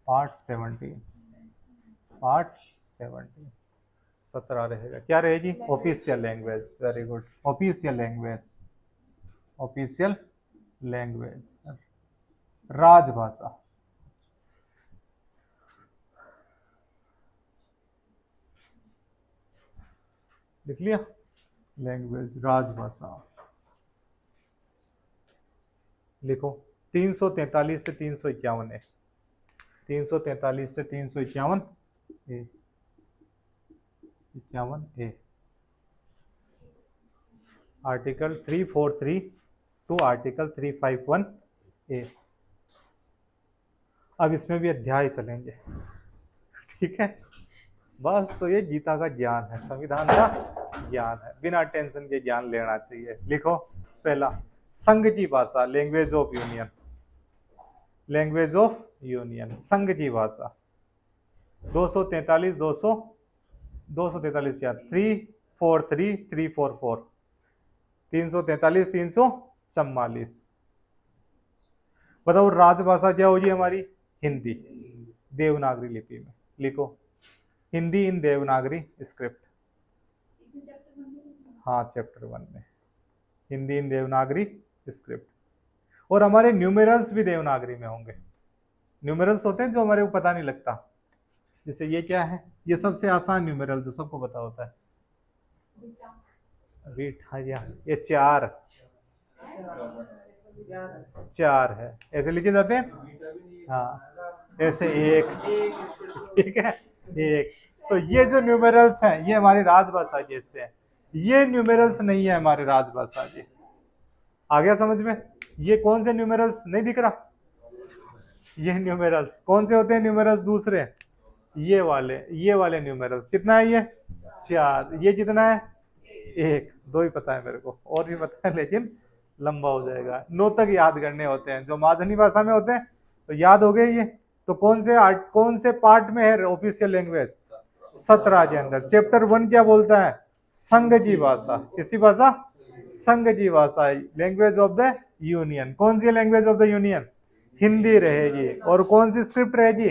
Part 17, part 17 17 रहेगा। क्या रहेगी? Official language. Very good, official language, official language, राजभाषा। लिख लिया? लैंग्वेज, राजभाषा। लिखो 343 से 351 है। 343 से 351 ए, 51 ए। आर्टिकल 343 टू आर्टिकल 351 ए। अब इसमें भी अध्याय चलेंगे, ठीक है। बस तो ये गीता का ज्ञान है, संविधान का ज्ञान है, बिना टेंशन के ज्ञान लेना चाहिए। लिखो पहला, संघ की भाषा, language of union, language of union, संघ की भाषा। 243 243 यार, 343 344 343 344। बताओ राजभाषा क्या होगी हमारी? हिंदी, देवनागरी लिपि में। लिखो हिंदी इन देवनागरी स्क्रिप्ट। हाँ चैप्टर 1 में हिंदी इन देवनागरी स्क्रिप्ट। और हमारे न्यूमेरल्स भी देवनागरी में होंगे। न्यूमेरल्स होते हैं जो हमारे को पता नहीं लगता, जैसे ये क्या है, ये सबसे आसान न्यूमेरल जो सबको पता होता है, वीट। हाँ ये चार, चार है, ऐसे लिखे जाते हैं। हाँ ऐसे एक, ठीक है, एक। तो ये जो न्यूमेरल्स हैं ये हमारी राजभाषा के हिस्से हैं, ये न्यूमेरल्स नहीं है हमारे राजभाषा के। आ गया समझ में? ये कौन से न्यूमेरल्स नहीं दिख रहा? ये न्यूमेरल्स कौन से होते हैं? न्यूमेरल्स दूसरे, ये वाले न्यूमेरल्स। कितना है ये? चार। ये कितना है? एक। दो ही पता है मेरे को, और भी पता है लेकिन लंबा हो जाएगा। 9 तक याद करने होते हैं जो माजनी भाषा में होते हैं, तो याद हो गए ये। तो कौन से पार्ट में है ऑफिशियल लैंग्वेज? 17 के अंदर। चैप्टर 1 क्या बोलता है? संघ की भाषा। किसी भाषा? संघ की भाषा, लैंग्वेज ऑफ द यूनियन। कौन सी language of the union? Hindi रहेगी। और कौन सी स्क्रिप्ट रहेगी?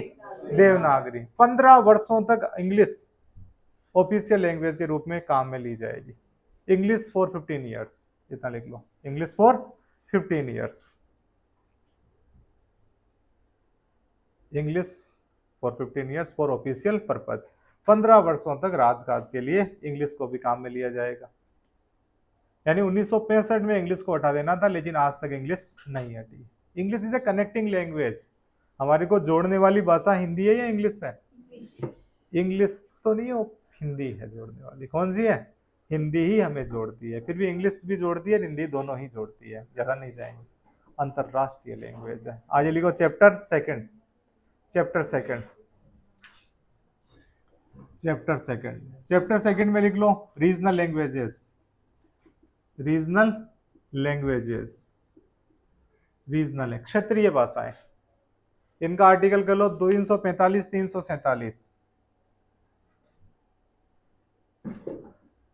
देवनागरी। 15 वर्षों तक इंग्लिश ऑफिशियल लैंग्वेज के रूप में काम में ली जाएगी। इंग्लिश फॉर 15 ईयर्स, इतना लिख लो, English for 15 years. English for 15 years for official purpose. 15 वर्षों तक राजकाज के लिए इंग्लिश को भी काम में लिया जाएगा। यानी 1965 में इंग्लिश को हटा देना था, लेकिन आज तक इंग्लिश नहीं हटी। English is a connecting language. हमारे को जोड़ने वाली भाषा हिंदी है या इंग्लिश है? इंग्लिश तो नहीं हो, हिंदी है जोड़ने वाली। कौन सी है? हिंदी ही हमें जोड़ती है। फिर भी इंग्लिश भी जोड़ती है, हिंदी दोनों ही जोड़ती है, ज्यादा नहीं जाएंगे। अंतरराष्ट्रीय लैंग्वेज है। आगे लिखो chapter second, chapter second, chapter second. Chapter second में लिख लो regional languages, regional languages, regional है क्षेत्रीय भाषाएं। इनका आर्टिकल कर लो 345 347,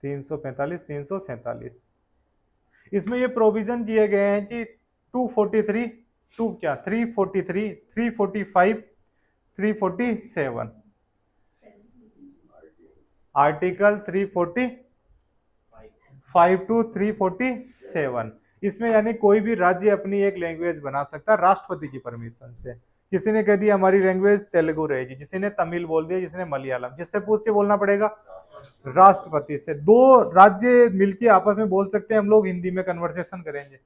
345 347। इसमें ये प्रोविजन किए गए हैं कि 243 टू क्या 343 345 347, आर्टिकल 345 टू 347। इसमें यानी कोई भी राज्य अपनी एक लैंग्वेज बना सकता है राष्ट्रपति की परमिशन से। किसी ने कह दिया हमारी लैंग्वेज तेलुगु रहेगी, किसी ने तमिल बोल दिया, किसी ने मलयालम, जिससे पूछ के बोलना पड़ेगा? राष्ट्रपति से। दो राज्य मिलके आपस में बोल सकते हैं हम लोग हिंदी में कन्वर्सेशन करेंगे।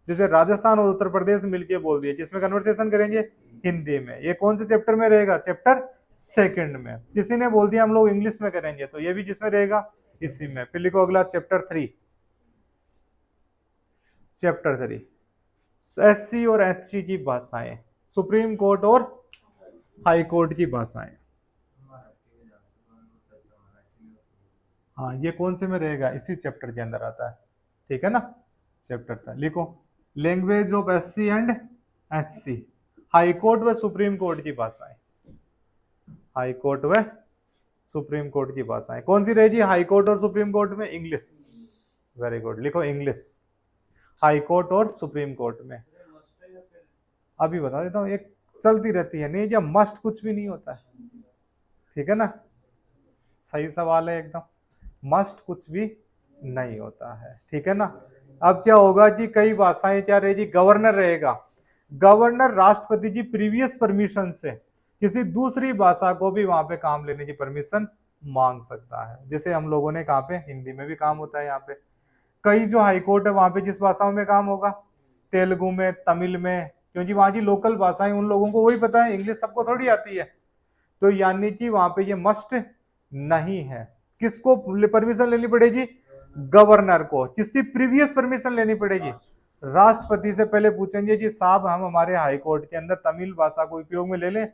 जैसे राजस्थान और उत्तर प्रदेश मिलके बोल दिए, किसमें कन्वर्सेशन करेंगे? हिंदी में। ये कौन से चैप्टर में रहेगा? चैप्टर सेकंड में। किसी ने बोल दिया हम लोग इंग्लिश में करेंगे, तो ये भी किसमें रहेगा? इसी में। फिर लिखो अगला चैप्टर 3, चैप्टर 3 एससी और एचसी की भाषाएं, सुप्रीम कोर्ट और हाई कोर्ट की भाषाएं। हाँ ये कौन से में रहेगा? इसी चैप्टर के अंदर आता है, ठीक है ना। चैप्टर था, लिखो language of SC and HC, high court व सुप्रीम कोर्ट की भाषाएं। हाई कोर्ट व सुप्रीम कोर्ट की भाषाएं कौन सी रहेगी? हाई कोर्ट और सुप्रीम कोर्ट में इंग्लिश। वेरी गुड, लिखो इंग्लिश हाई कोर्ट और सुप्रीम कोर्ट में। अभी बता देता हूँ, एक चलती रहती है, नहीं, जब मस्ट कुछ भी नहीं होता है, ठीक है ना, सही सवाल है एकदम, मस्ट कुछ भी नहीं होता है, ठीक है ना। अब क्या होगा जी, कई भाषाएं क्या रहेगी, गवर्नर रहेगा, गवर्नर राष्ट्रपति की प्रीवियस परमिशन से किसी दूसरी भाषा को भी वहां पे काम लेने की परमिशन मांग सकता है, जैसे हम लोगों ने कहा पे हिंदी में भी काम होता है यहाँ पे। कई जो हाईकोर्ट है वहां पे जिस भाषाओं में काम होगा, तेलुगु में, तमिल में, क्योंकि वहां की लोकल भाषाएं उन लोगों को वही पता है, इंग्लिश सबको थोड़ी आती है, तो यानी कि वहां पे ये मस्ट नहीं है। किसको परमिशन लेनी पड़ेगी, गवर्नर को। किसकी प्रीवियस परमिशन लेनी पड़ेगी, राष्ट्रपति से पहले पूछेंगे कि साहब हम हमारे हाई कोर्ट के अंदर तमिल भाषा को उपयोग में ले लें,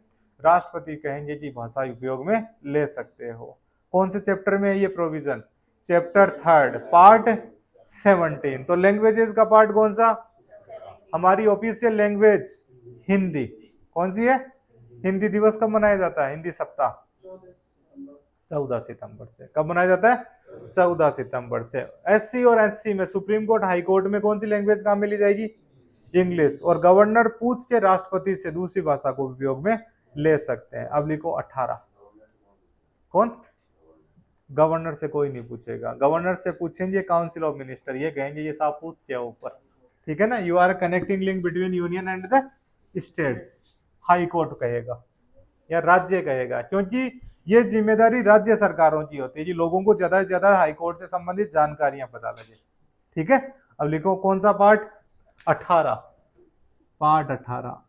राष्ट्रपति कहेंगे कि भाषा उपयोग में ले सकते हो। कौन से चैप्टर में है ये प्रोविजन, चैप्टर 3 पार्ट 17। तो लैंग्वेजेस का पार्ट कौन सा, हमारी ऑफिशियल लैंग्वेज हिंदी, कौन सी है, हिंदी दिवस कब मनाया जाता है, हिंदी सप्ताह 14 सितंबर से। कब मनाया जाता है, 14 सितंबर से। एससी और एससी में, सुप्रीम कोर्ट, हाई कोर्ट में कौन सी लैंग्वेज काम में ली जाएगी, इंग्लिश, और गवर्नर पूछ के राष्ट्रपति से दूसरी भाषा को उपयोग में ले सकते हैं। अब लिखो 18, कौन, गवर्नर से कोई नहीं पूछेगा, गवर्नर से पूछेंगे काउंसिल ऑफ मिनिस्टर, ये कहेंगे ये साहब पूछ के ऊपर, ठीक है ना, you are connecting link between union and the states, high court कहेगा या राज्य कहेगा, क्योंकि ये जिम्मेदारी राज्य सरकारों की होती है कि लोगों को ज्यादा से ज्यादा हाई कोर्ट से संबंधित जानकारियां पता लगे, ठीक है। अब लिखो कौन सा पार्ट, 18, पार्ट 18,